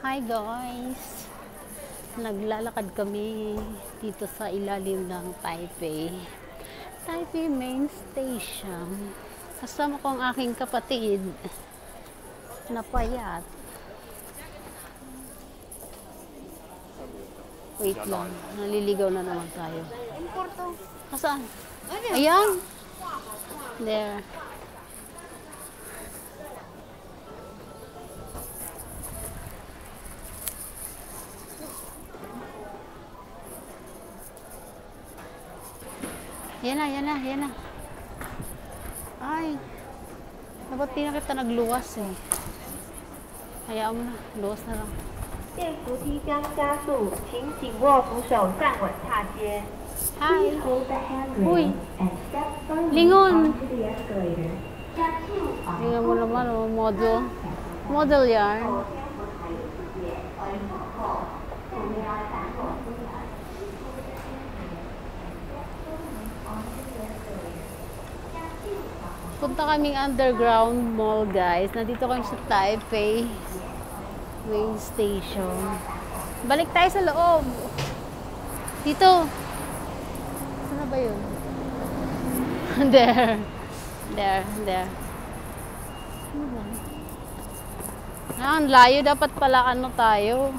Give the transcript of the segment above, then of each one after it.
Hi guys! Naglalakad kami dito sa ilalim ng Taipei. Taipei Main Station. Kasama ko ang aking kapatid na payat. Wait lang, naliligaw na naman tayo. Kasaan? Ayan! There. Yan na. Ay, dapat di na kita nagluwas eh. Hayaan mo na, luwas na lang. 电扶梯将加速，请紧握扶手站稳踏阶。Hi! Hold the handrail Uy! and step firmly Lingon! onto the escalator. Step 2 on Tingnan mo naman, oh, model. Model yarn. Punta kaming underground mall, guys. Nandito kami sa Taipei Main Station. Balik tayo sa loob. Dito. Saan ba yun? There. Ang layo. Dapat pala ano tayo.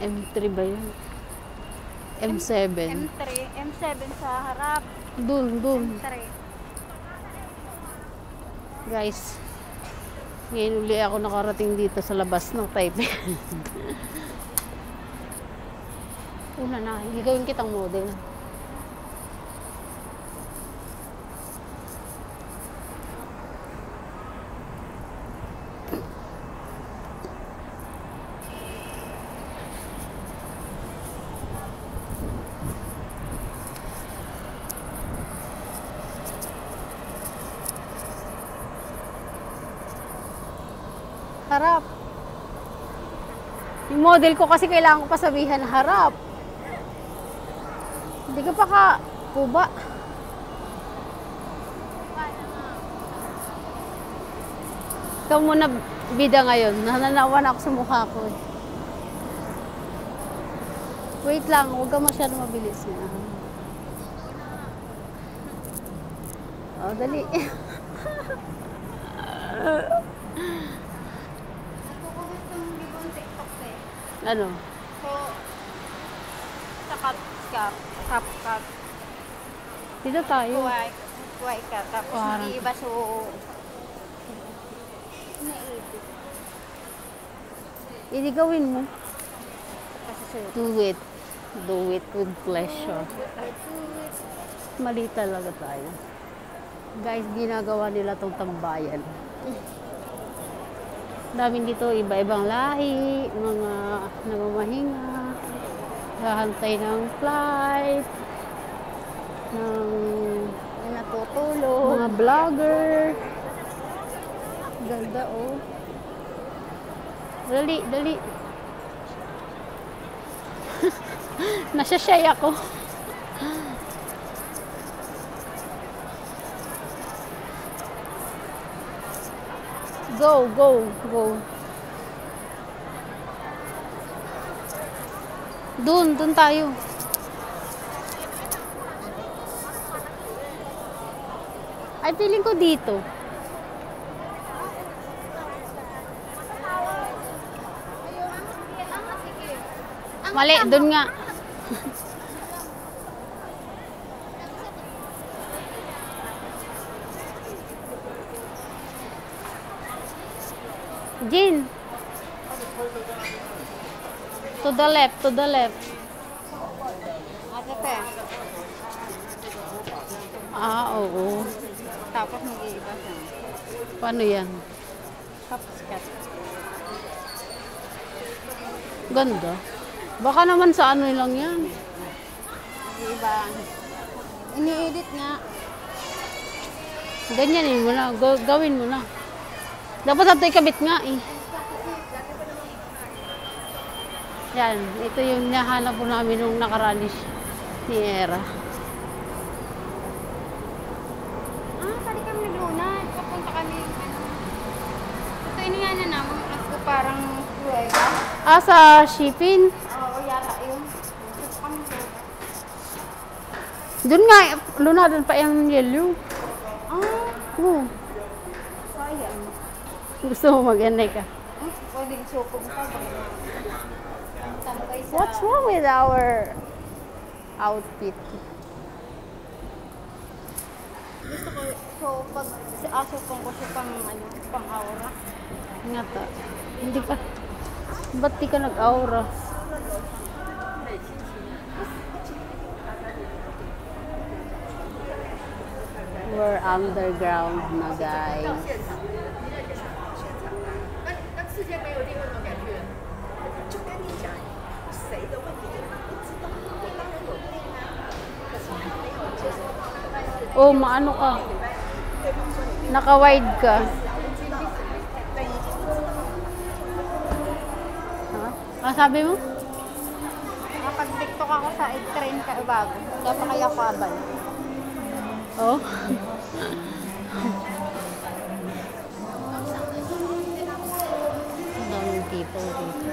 M3 ba yun? M7. M7 sa harap. Dun. M3. Guys, ngayon uli ako nakarating dito sa labas ng Taipei. Una na, gagawin kitang model. Harap. Yung model ko kasi kailangan ko pa sabihan harap. Hindi ka pa puba. Ikaw muna bida ngayon. Nananawan ako sa mukha ko. Wait lang, huwag ka masyadong mabilis na. Oh, dali. Ano? So, sa CapCut. Dito tayo. Kuwai ka. Tapos Parang- hindi iba so... Naibig. Hindi gawin mo. Kasi sa'yo. Do it. Do it with pleasure. Mali talaga tayo. Guys, ginagawa nila tong tambayan. Daming dito, iba-ibang lahi, mga namamahinga, hahantay ng flight, ng Natutulog. mga vlogger. Ganda, oh. Dali. Nasyashay ako. Go. Dun tayo. Ay, feeling ko dito. Mali, dun nga. Jin. To the left. Ate. Oo. Tapos mag-iiba siya. Paano yan? CapCut. Ganda. Baka naman sa ano lang yan. Mag-iiba. Ini-edit nga. Ganyanin mo na. Gawin mo na. Dapat natin ikabit nga eh. Yan. Ito yung nahanap po namin nung nakaraan ni Era. Pwede kami ini nga na naman. Ako parang prueba. Ah, sa shipping? Oo, yata yun. Doon nga, Luna, doon pa yung yellow. Ah, Oh, sayang. gusto mo mag-enay ka? Pwedeng sukong pa. Tambay sa... What's wrong with our outfit? Gusto ko, so pag si aso pang ko siya pang, ano, pang aura. Nga ta. Hindi ka. Ba't di ka nag-aura? We're underground na, guys. Oh, maano ka? Naka-wide ka. Ha? Ah, sabi mo? Nakapag-tiktok ako sa train ka bago. Kaya pa kaya kabal. Oh. Ang daming people dito.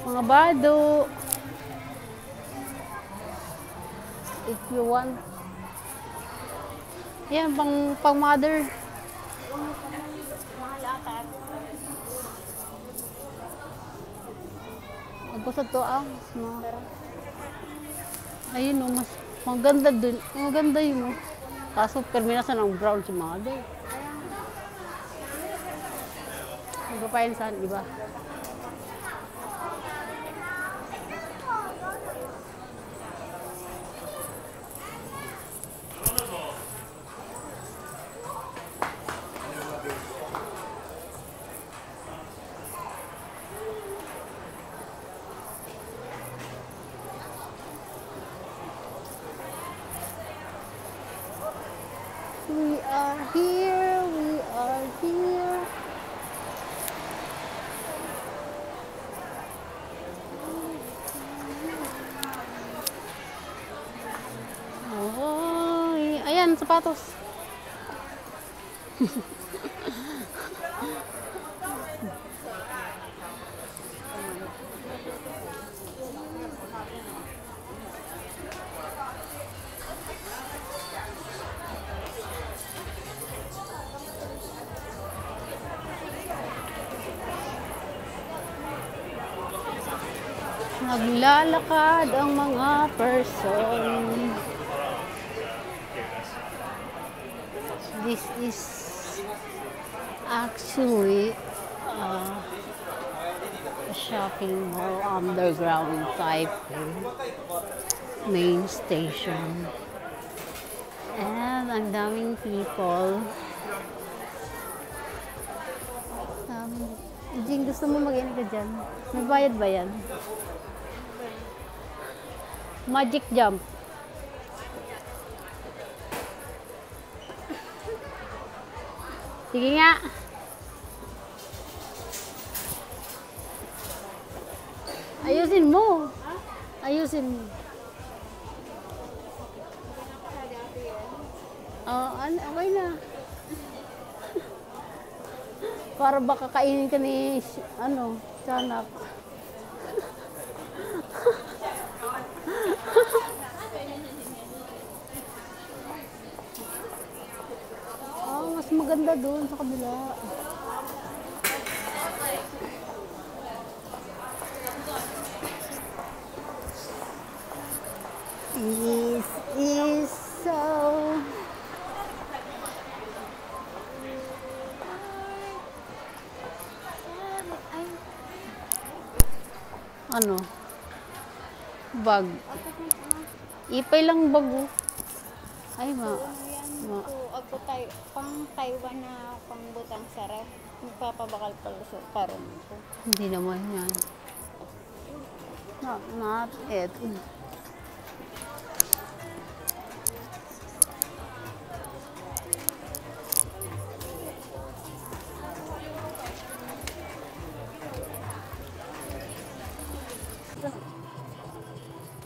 Mga bado. If you want. Yan, pang mother. Gusto to ayun o, mas maganda dun. Maganda yun o. Kaso perminasan ng brown si mother. Magpapain saan, iba? We are here, we are here. Oh, ayan, sapatos. Naglalakad ang mga person. This is actually a shopping mall underground type main station. And ang daming people. Jing, gusto mo mag-in ka dyan? May bayad ba yan? Magic jump. Sige nga. Ayusin mo. Ayusin mo. Okay na. Para baka kainin ka ni, Sanak. Mas maganda doon sa kabila. This is so... Ano? Bag. Ipay lang bago. Ay, Ma- So, agbo tayo, pang Taiwan na pang butang sarap. Magpapabakal pala sa karon ko. Hindi naman yan. Not it.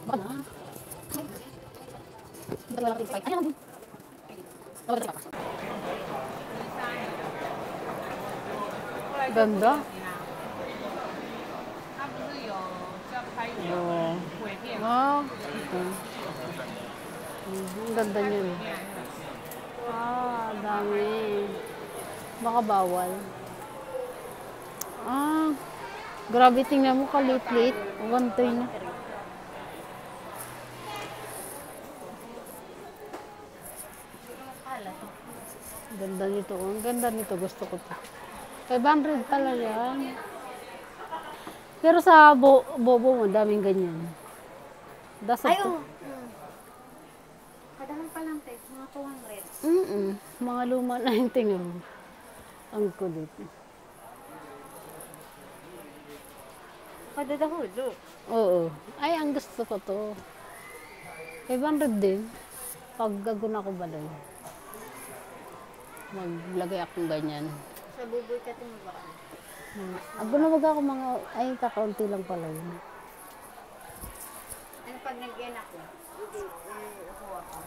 Baka na. Ganda. Oh. Wow. Ang ganda niya. Ah, dami. Baka bawal. Ah, grabe, tingnan mo kalit-lit. Gantoy na. Ganda nito. Ang ganda nito. Gusto ko to. 500 pala yan. Pero sa bobo mo, daming ganyan. Dasal to. Kadahan pa lang tayo, mga 200. Mga luma na yung tingnan mo. Ang kulit. Kadadahulo. Oo. Ay, ang gusto ko to. 500 din. Pag gagun ako balay. Maglagay akong ganyan. Sa buboy ka tumabaka. Wag ako mga, ay, kakaunti lang pala yun. Ano pag nag-yan ako?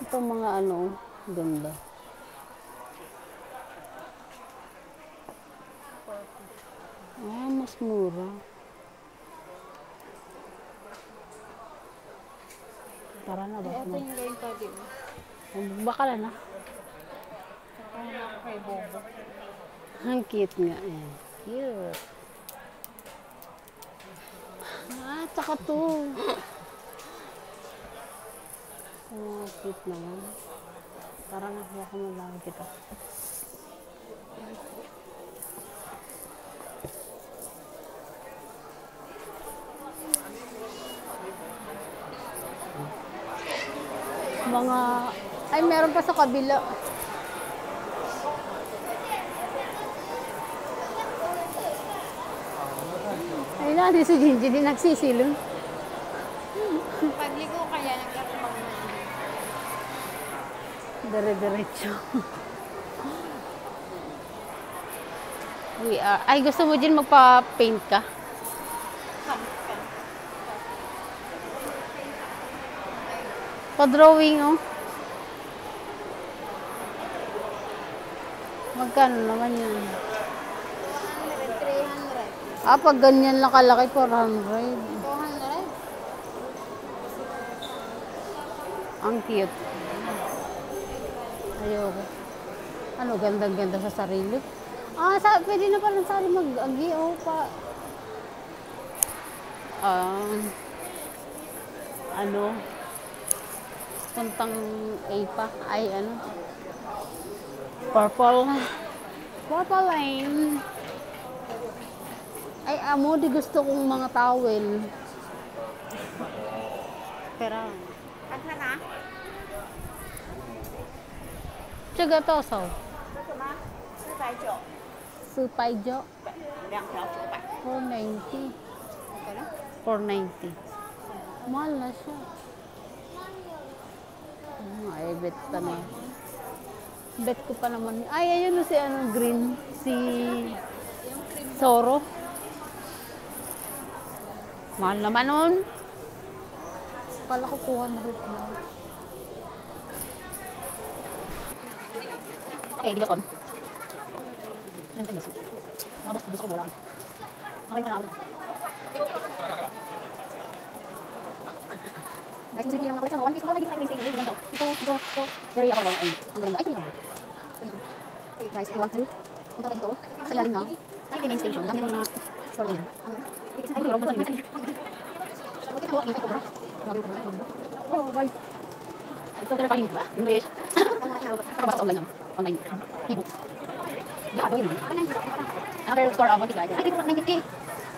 Itong mga ano, ganda. Ah, mas mura. Tara na ba? Ito yung gawin pa din. Baka na. Ano ako kay Bobo. Ang cute nga eh. Cute. Ah, tsaka to. Oh, cute naman. Tara na, baka malaki kita. Mga, ay meron pa sa kabila. Ay na, di si Gingy din nagsisilong. Pagligo kaya nagkakapag na. Dire-diretso. Ay, gusto mo din magpa-paint ka? Pa-drawing, oh. Magkano naman yun? 300. Ah, pag ganyan lang kalaki, 400. 200? Ang cute. Ayoko. Ano, ganda-ganda sa sarili. Ah, pwede na pala sa sarili mag-agi, oh, pa. Ano, puntang APA, ay ano, purple line. Ay, amo, di gusto kong mga towel. Pera. Kanta na? Tsaga to, so. 什么？490， Supay jo, 2条900。 490. Okay na? 490. Mahal na siya. Ay, bet pa na. Bet ko pa naman. Ay, ayun na si ano, green. Si Soro. Mahal naman nun. Pala ko 200 lang. Okay, di ba kon? Ano ba gusto? Gusto ko bola. Okay na ako. Guys, hindi lang ako sa one piece ko lagi sa PlayStation game ganito. Ito very ako lang ay. Ang ganda. Ay, tingnan mo. Okay, guys, I want to punta tayo dito. Sa ilalim ng main station. Dami ng mga store din. Ay, ito sa ilalim. Oh, bye. Ito talaga pa ba? English. Para sa online lang. Online. E-book. Yeah, gawin mo. Another store of 1 guys. Ay, dito 950.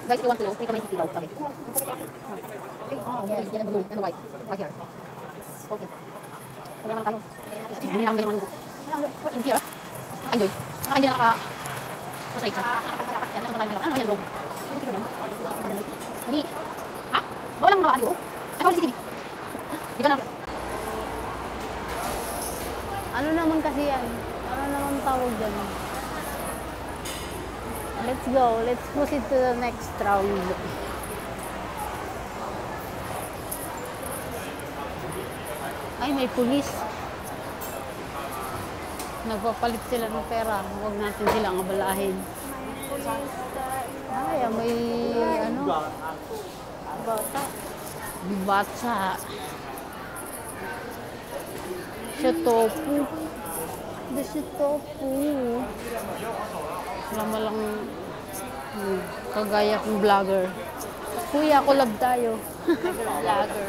Guys, you want to know? Take a 950 daw. Okay. Oh, yes. Yan ang blue and white. Right here. Okay. Wala naman tayo. Hindi naman ganyan. Here. Enjoy. Hindi naka... Masay siya. Ano yan, bro? Hindi. Ha? Walang mga audio? Ay, wala CCTV. Di ba na? Ano naman kasi yan? Ano naman tawag dyan? Let's go. Let's proceed to the next round. Ay, may pulis. Nagpapalit sila ng pera. Huwag natin silang abalahin. Ay, may ano? Bata. Bata. Shitopu. The shitopu. Lama lang kagaya kong vlogger. Kuya, collab tayo. Vlogger.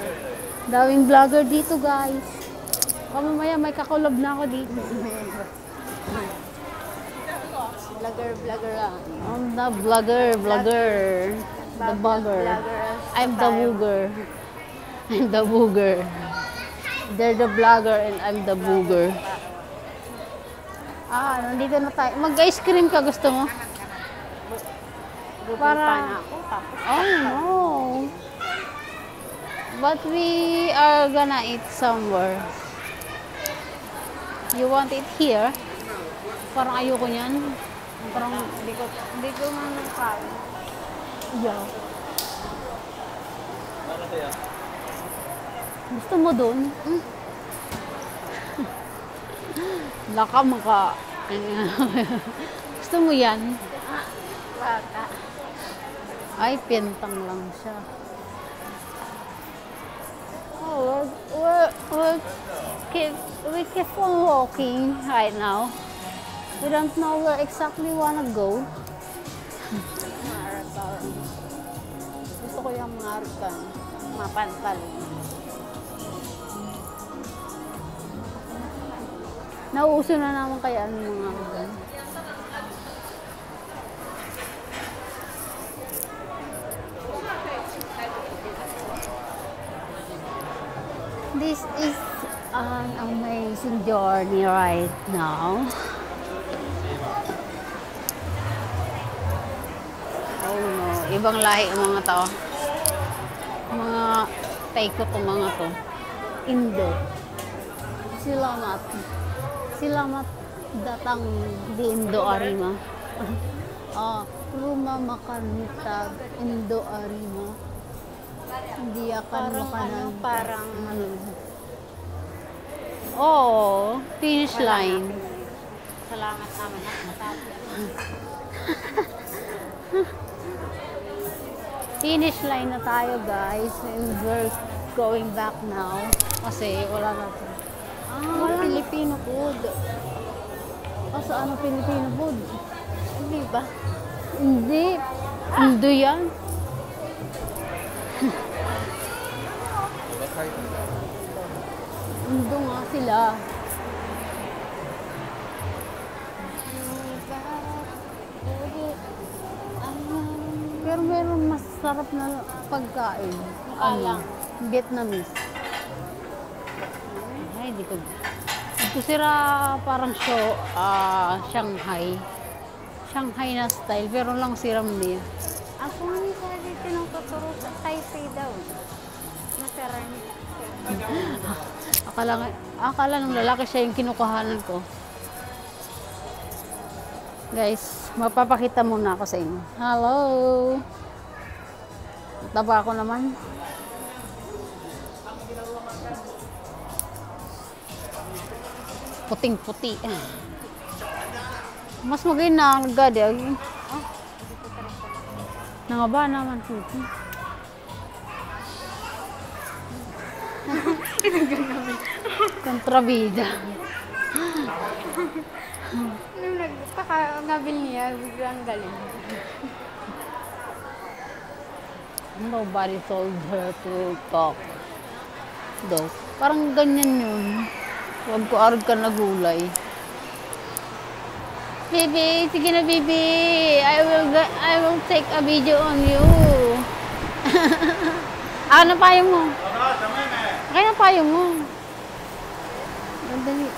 Daming vlogger dito, guys. Mamaya may kakolab na ako dito. Vlogger lang. I'm the vlogger. The vlogger. I'm the booger. I'm the booger. They're the vlogger and I'm the booger. Nandito na tayo. Mag-ice cream ka, gusto mo? Para... Oh, no. But we are gonna eat somewhere. You want it here? Parang ayoko niyan. Parang hindi ko man kaya. Yeah. Gusto mo dun? Laka maka. Gusto mo yan? Baka. Ay, pintang lang siya. Oh, we keep on walking right now. We don't know where exactly we wanna go. Gusto ko yung marathon. Mapantal. Nauuso na naman kaya ang mga marathon. This is an amazing journey right now. Oh no, ibang lahi ang mga tao. Mga taiko to mga to. Indo. Selamat datang di Indo Arima. Rumah makan kita Indo Arima. Hindi akan makanan. Parang ano. Oh, finish line. Salamat naman at matapos. Finish line na tayo, guys. And we're going back now. Kasi wala na ito. Wala Filipino food. Saan ang Filipino food? Hindi ba? Hindi. Indo yan. Indo nga sila. Pero meron masarap na pagkain. Vietnamese. Ay, di ko. Ito sila parang show, Shanghai. Shanghai na style, pero lang siram niya. Ako nga sa dito nung tuturo sa Taipei daw. Masarap. Akala ng lalaki siya yung kinukuhanan ko. Guys, mapapakita muna ako sa inyo. Hello! Taba ako naman. Puting-puti. Mas maganda na nagadi. Nangaba naman puti. Kontrabida. Nung nagpaka-ngabil niya, biglang galing. Nobody told her to talk. Though, parang ganyan yun. Huwag ko arag ka na gulay. Baby, sige na baby. I will take a video on you. Ano payong mo? Okay na payong mo. Gandali.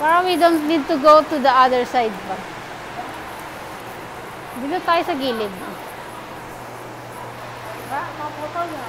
Para we don't need to go to the other side pa. Dito tayo sa gilid. Maputo niya.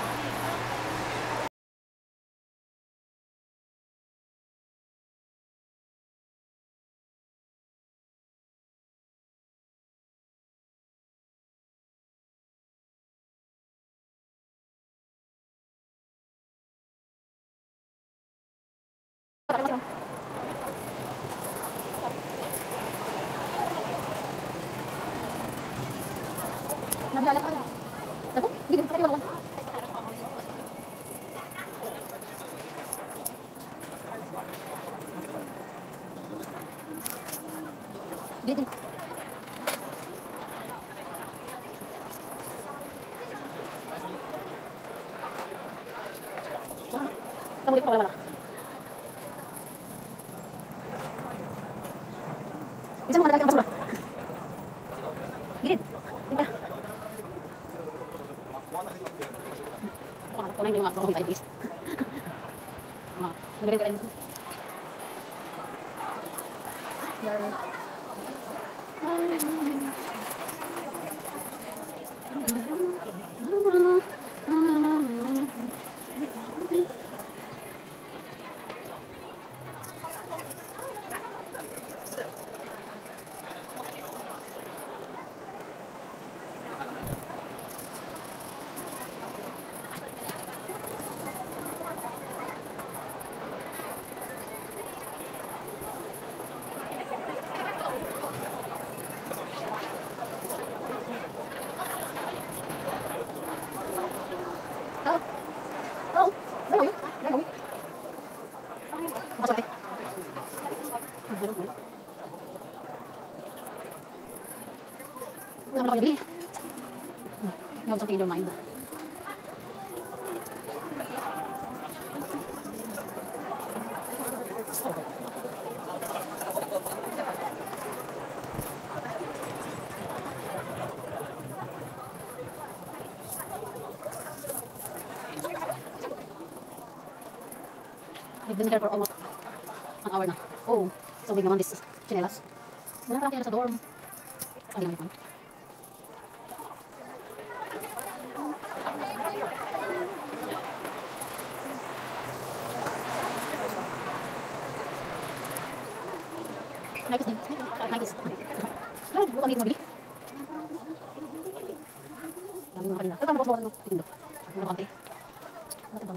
Bisa mo malagay ang basura. Gilid. Tingka. Kung ano yung mga tayo please. Magagay ka rin. You have something in your mind. We've been here for almost an hour na. Oh, so big naman this chinelas. Wala pa kaya sa dorm. Ay, naman ito. Nakis din. Nakis. Ay, bukan dito mabili. Dami mga kanila. Ito ang bawas-bawas ng tindo. Ano kante? Bakit ba?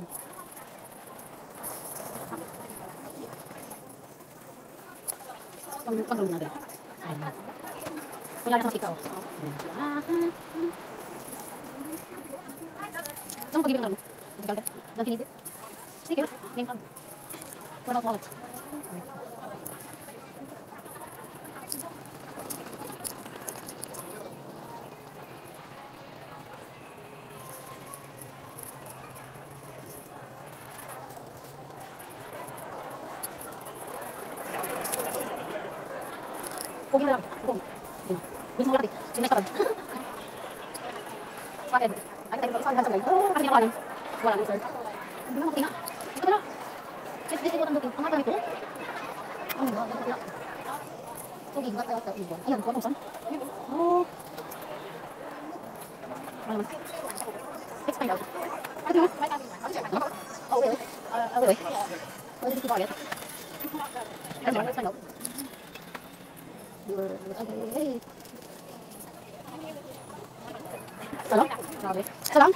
Pang-room natin. Wala na sa ikaw. Saan mo pag-ibig ng room? Nagkal ka? Dang kiniti? Sige, name tag. What about wallet? Pugin na lang. Pugin. Gusto mo natin. Sinay ka ba? Bakit? Ay, tayo sa hanggang sa guys. Kasi nakawa lang. Wala lang, sir. Hindi na makatina. Ito na. Kasi dito ko tandukin. Ang hanggang ito. Ang hanggang ito. Pila. So, gigat tayo sa iba. Ayan, kuha kung saan. Oh. Wala naman. Let's find out. Ano? Oh, really? Really? Where did you buy it? Ano? Let's find out. Okay. Salam? Grabe. Salam?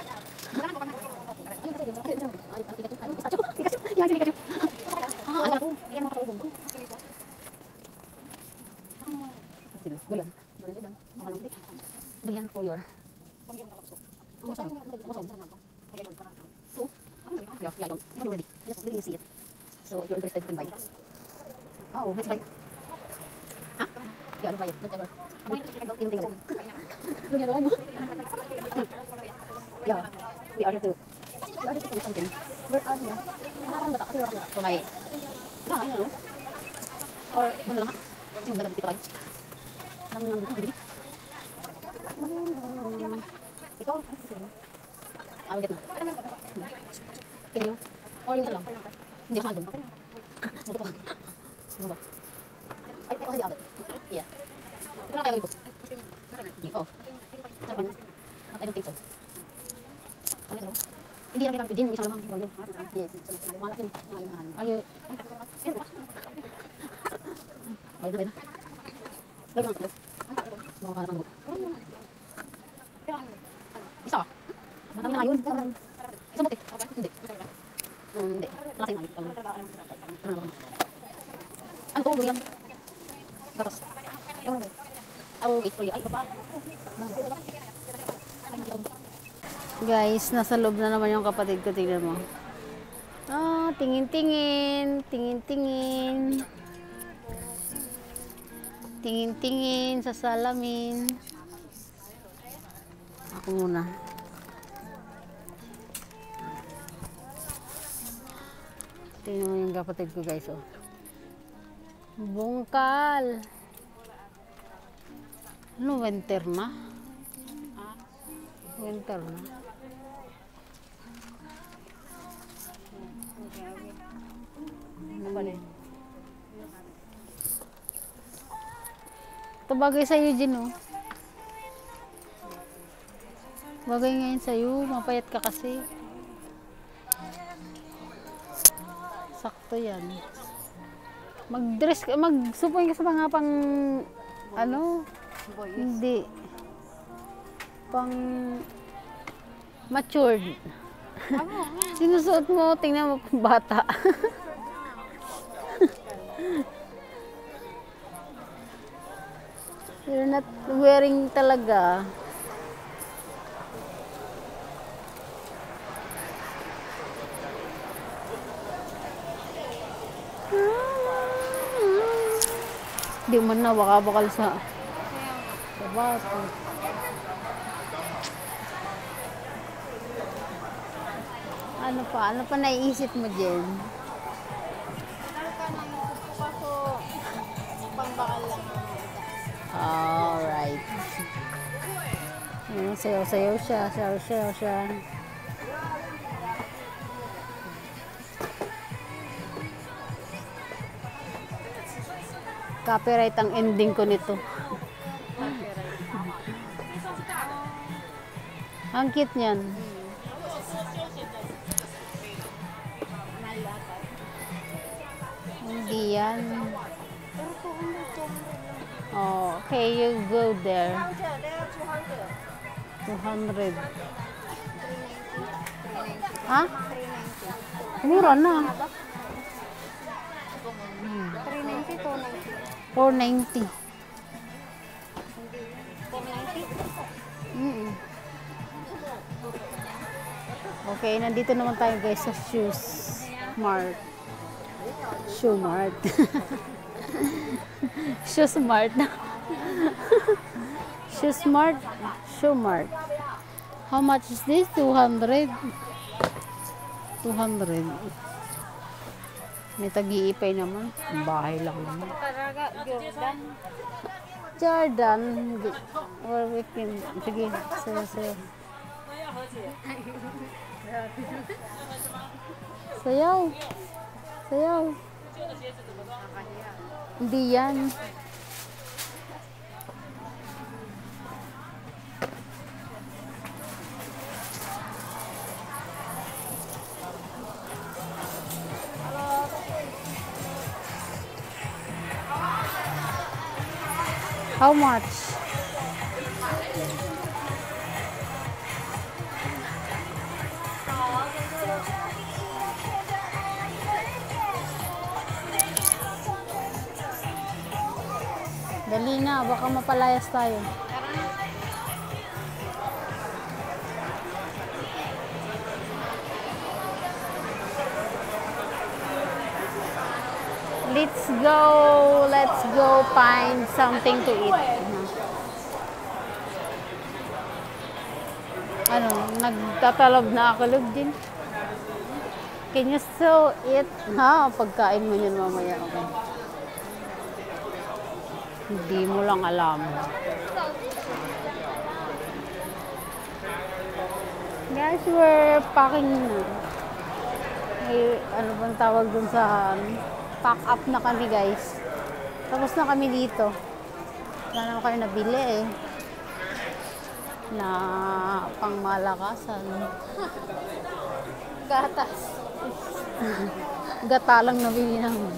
Brilliant for your... Yeah, I don't. Not already. Just really see it. So if you're interested, you can buy it. Oh, let's buy it. Huh? Yeah, I'll buy it. Whatever. Yung tingnan mo. Lumiyan mo. Yeah, we are here to do something. Where are you? Nakakang bata kasi wala ka. So may... Yeah, I know. Or, ano lang ha? Yung dagat dito kayo. Alam mo nang bibili. Ikaw? I will get na. Can you? Or yung lang. Hindi ako nandun. Ano ba? Ano ba? Oh. I don't think so. Hindi lang kita din isa lang. Yes. Malaki. Ayo. Ay, dali na. Dali na. Mga kana mo. Isa. Madami na yun. Isa mo. Hindi. Hindi. Lasing na. Ano to, William? Tapos. I'll wait for you. Ay, baba. Guys, nasa loob na naman yung kapatid ko. Tingnan mo. Ah, tingin-tingin. Tingin-tingin. Tingin-tingin sa salamin. Ako muna. Tingnan mo yung kapatid ko, guys. Oh. Bungkal. Ano, winter na? Winter na. Ito bagay sa'yo, Jin, oh. Bagay ngayon sa'yo. Mapayat ka kasi. Sakto yan. Mag-dress ka, mag-supoy ka sa mga pang, ano? Hindi. Pang matured. Sinusuot mo, tingnan mo kung bata. You're not wearing talaga. Di man na bakal sa bato. Ano pa naiisip mo, Jen? Ano ka nang kaso pangbakal lang ang ita. Alright. Sayaw-sayaw siya. Sayaw-sayaw siya. Copyright ang ending ko nito. Ang cute niyan. Hindi yan. Oh, okay, you go there. 200. Ha? Mura na. 390 to 490. 490. Okay, nandito naman tayo guys sa Shoes Mart. Shoe Mart. Shoes Mart. Shoes Mart. Shoe Mart. How much is this? 200. 200. May tag-iipay naman. Bahay lang naman. Karaga, Jordan. Jordan. Or we can... Sige, sayo. Sayaw. Sayaw. Hindi yan. How much? Dali na, baka mapalayas tayo. Let's go find something to eat. Ano, nagtatalab na ako din. Can you still eat? Ha, pagkain mo yun mamaya. Okay. Hindi mo lang alam. Guys, we're packing na. Ano bang tawag dun sa pack up na kami guys. Tapos na kami dito. Wala naman kayo nabili eh. Na pangmalakasan. Gatas. Gata lang nabili namin.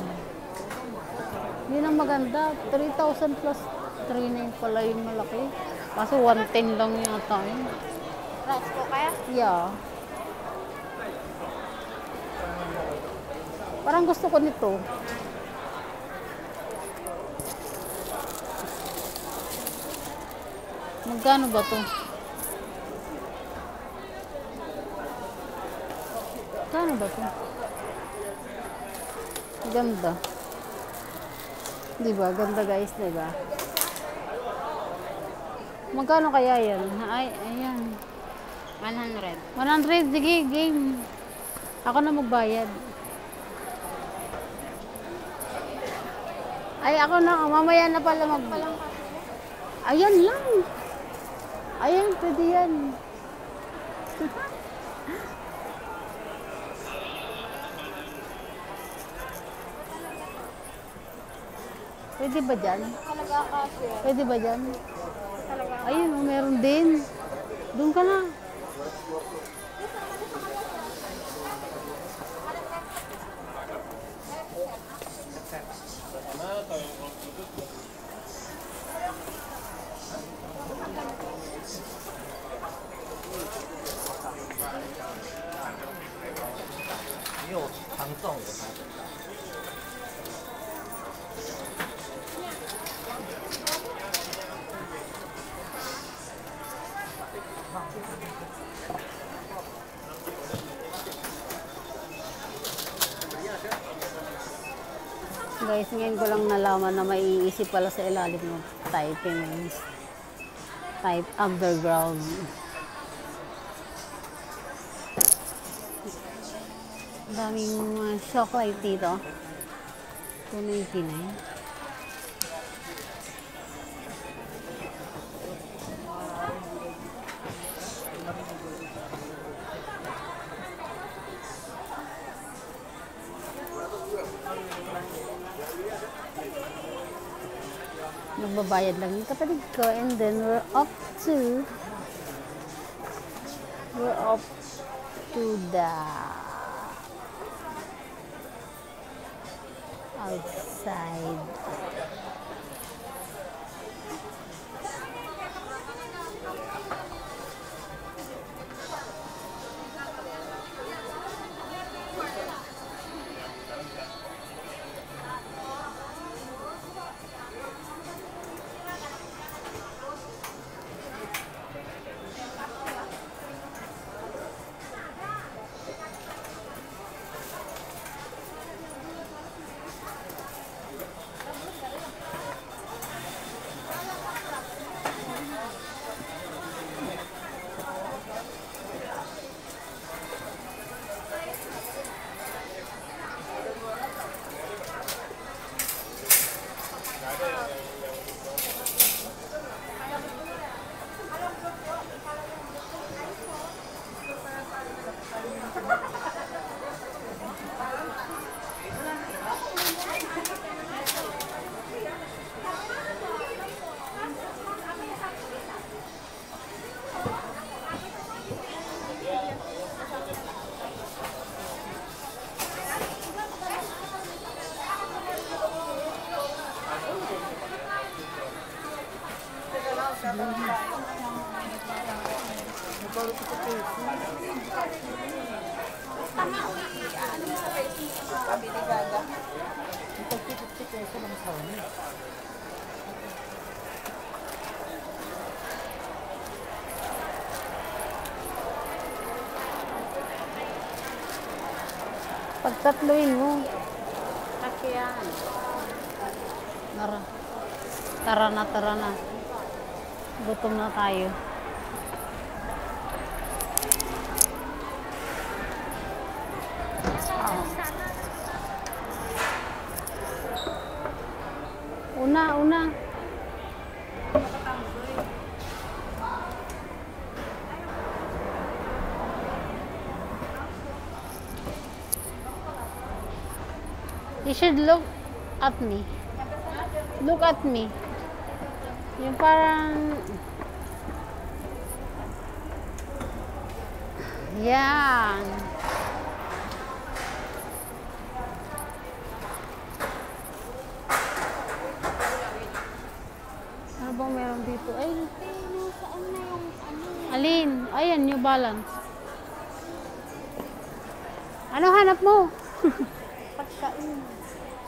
Yun ang maganda. 3,000 plus 3,900 pala yung malaki. Kaso 110 lang yata yun. Rice ko kaya? Yeah. Parang gusto ko nito. Magkano ba to? Magkano ba to? Ganda. Diba? Ganda guys, diba? Magkano kaya yan? Ay, ayan. 100. 100, sige, game. Ako na magbayad. Ay, ako na. Mamaya na pala Ayan lang. Ayan, pwede yan. Pwede ba dyan? Talaga kasi. Pwede ba dyan? Talaga. Ayun, meron din. Doon ka na. Guys, ngayon ko lang nalaman na maiisip pala sa ilalim ng typing means type underground. Daming chocolate dito. 299. Nagbabayad lang yung kapatid ko, and then we're up to the outside. Pagtatluin mo. Kasiyan. Tara na. Gutom na tayo. Una. You should look at me. Look at me. Yung parang... Yan. Ano bang meron dito? Ay, Saan na yung ano? alin? Ayan, New Balance. Ano hanap mo? Pagkain.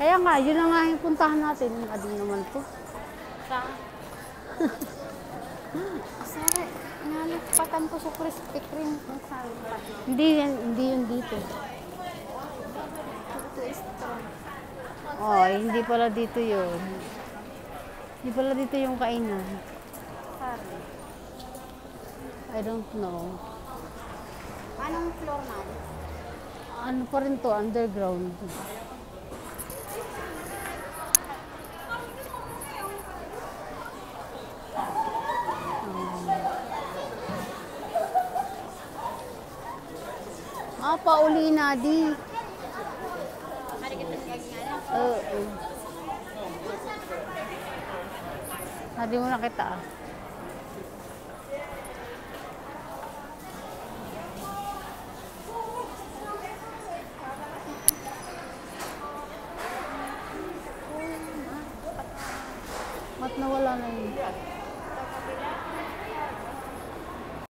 Kaya nga, yun na nga yung puntahan natin. Ading naman to. Sa? Sorry. Nalipatan ko sa Krispy Kreme. Kung saan pa. Hindi yun dito. Ito is strong. Oh, hindi pala dito yun. Hindi pala dito yung kainan. Sorry. I don't know. Anong floor na? Ano pa rin to? Underground. Pauli na di. Marikit ang gagawin nga. Oo. Hindi mo nakita ah.